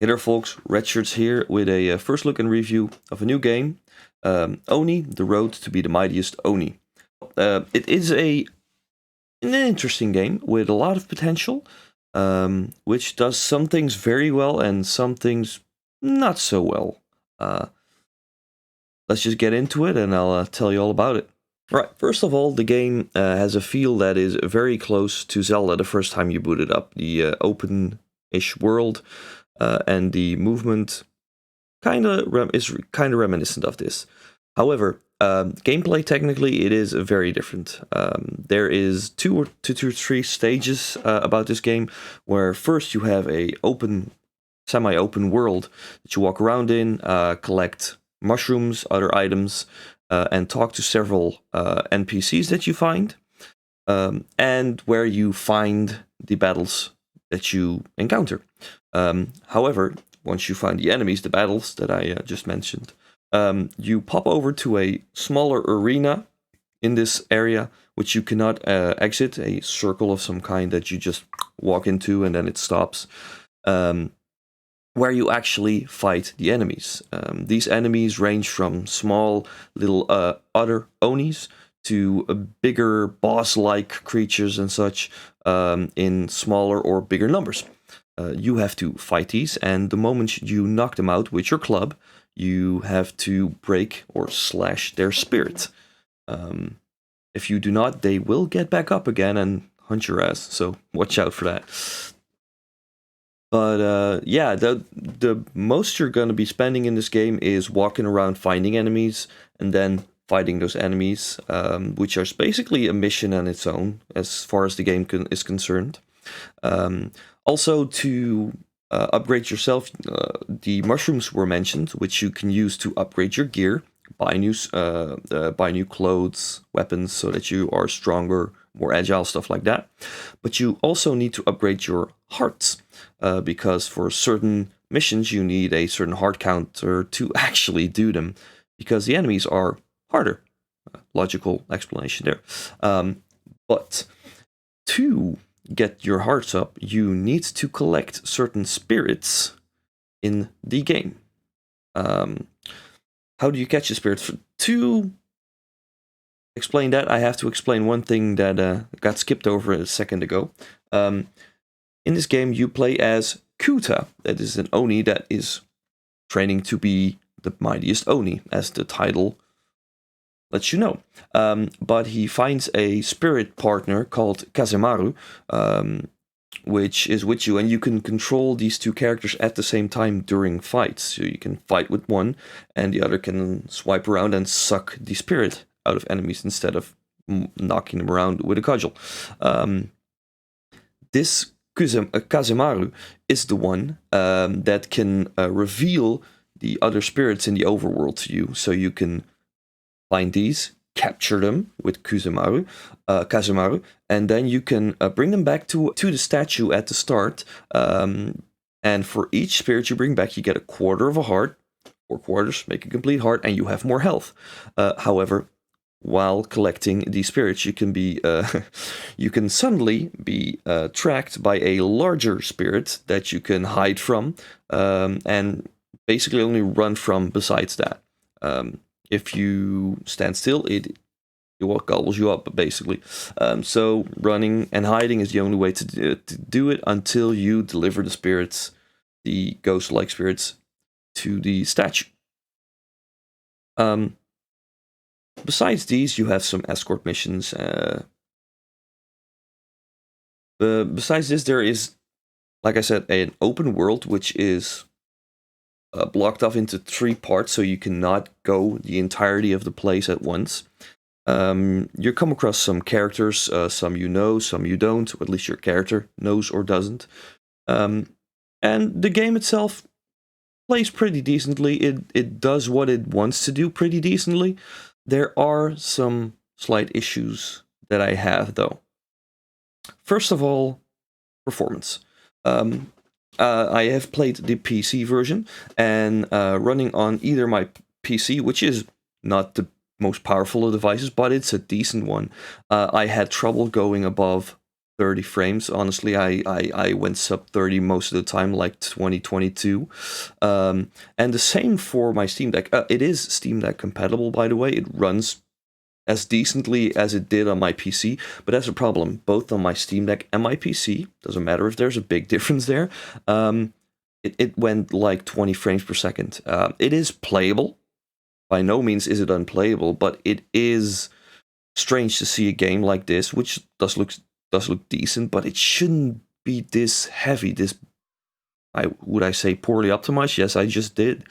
Hey there folks, Redshirts here with a first look and review of a new game, Oni, The Road to be the Mightiest Oni. It is an interesting game with a lot of potential, which does some things very well and some things not so well. Let's just get into it and I'll tell you all about it. Right, first of all, the game has a feel that is very close to Zelda the first time you boot it up. The open-ish world and the movement is kind of reminiscent of this. However, gameplay technically it is very different. There is two or three stages about this game, where first you have a semi-open world that you walk around in, collect mushrooms, other items, and talk to several NPCs that you find, and where you find the battles that you encounter. However, once you find the enemies, the battles that I just mentioned, you pop over to a smaller arena in this area, which you cannot exit, a circle of some kind that you just walk into and then it stops, where you actually fight the enemies. These enemies range from small little other Onis to bigger boss-like creatures and such, in smaller or bigger numbers. You have to fight these, and the moment you knock them out with your club, you have to break or slash their spirit. If you do not, they will get back up again and hunt your ass, so watch out for that. But yeah, the most you're going to be spending in this game is walking around finding enemies and then fighting those enemies, which is basically a mission on its own as far as the game is concerned. Also, to upgrade yourself, the mushrooms were mentioned, which you can use to upgrade your gear, buy new clothes, weapons, so that you are stronger, more agile, stuff like that. But you also need to upgrade your hearts, because for certain missions you need a certain heart counter to actually do them, because the enemies are harder. Logical explanation there. But to get your hearts up, you need to collect certain spirits in the game. How do you catch a spirit? To explain that, I have to explain one thing that got skipped over a second ago. In this game, you play as Kuta. That is an Oni that is training to be the mightiest Oni, as the title lets you know. But he finds a spirit partner called Kazemaru, which is with you, and you can control these two characters at the same time during fights. So you can fight with one, and the other can swipe around and suck the spirit out of enemies instead of knocking them around with a cudgel. This Kazemaru is the one that can reveal the other spirits in the overworld to you, so you can find these, capture them with Kazemaru, and then you can bring them back to the statue at the start. And for each spirit you bring back, you get a quarter of a heart. 4 quarters make a complete heart, and you have more health. However, while collecting these spirits, you can be you can suddenly be tracked by a larger spirit that you can hide from, and basically only run from. Besides that, if you stand still, it gobbles you up, basically. So running and hiding is the only way to do it until you deliver the spirits, the ghost-like spirits, to the statue. Besides these, you have some escort missions. Besides this, there is, like I said, an open world, which is blocked off into 3 parts, so you cannot go the entirety of the place at once. You come across some characters, some you know, some you don't, or at least your character knows or doesn't. And the game itself plays pretty decently. It does what it wants to do pretty decently. There are some slight issues that I have, though. First of all, performance. I have played the PC version, and running on either my PC, which is not the most powerful of devices, but it's a decent one, I had trouble going above 30 frames. Honestly, I went sub 30 most of the time, like 2022. And the same for my Steam Deck. It is Steam Deck compatible, by the way. It runs as decently as it did on my PC, but that's a problem. Both on my Steam Deck and my PC, doesn't matter if there's a big difference there, it went like 20 frames per second. It is playable. By no means is it unplayable, but it is strange to see a game like this, which does look decent, but it shouldn't be this heavy, this, would I say poorly optimized? Yes, I just did.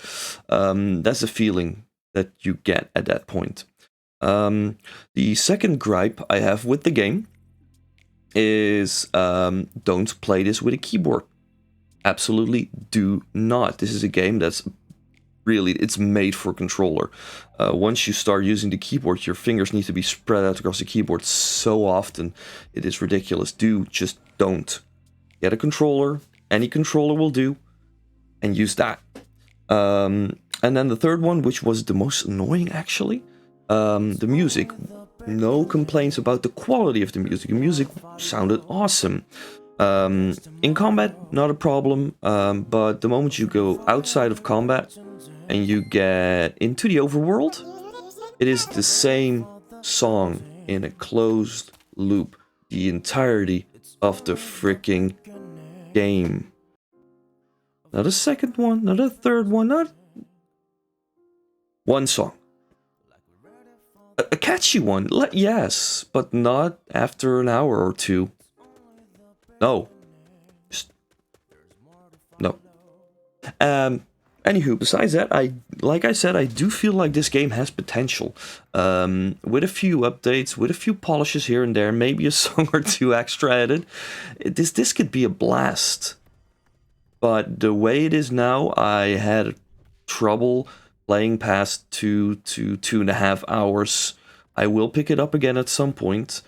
That's the feeling that you get at that point. The second gripe I have with the game is don't play this with a keyboard. Absolutely do not. This is a game that's really, it's made for controller. Once you start using the keyboard, your fingers need to be spread out across the keyboard so often. It is ridiculous. Just don't. Get a controller. Any controller will do. And use that. And then the third one, which was the most annoying actually, the music. No complaints about the quality of the music. The music sounded awesome. In combat, not a problem, but the moment you go outside of combat and you get into the overworld, it is the same song in a closed loop the entirety of the freaking game. Not a second one, not a third one, not one song. A catchy one, yes, but not after an hour or two. No. No. Anywho, besides that, like I said, I do feel like this game has potential. With a few updates, with a few polishes here and there, maybe a song or two extra added, this could be a blast. But the way it is now, I had trouble playing past 2 to 2.5 hours. I will pick it up again at some point,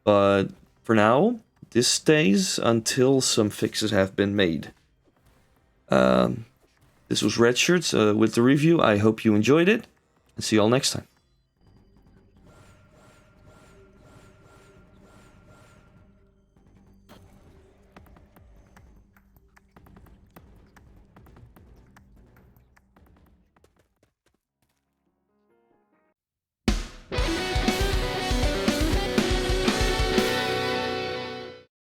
but for now, this stays until some fixes have been made. This was Redshirts with the review. I hope you enjoyed it, and see you all next time.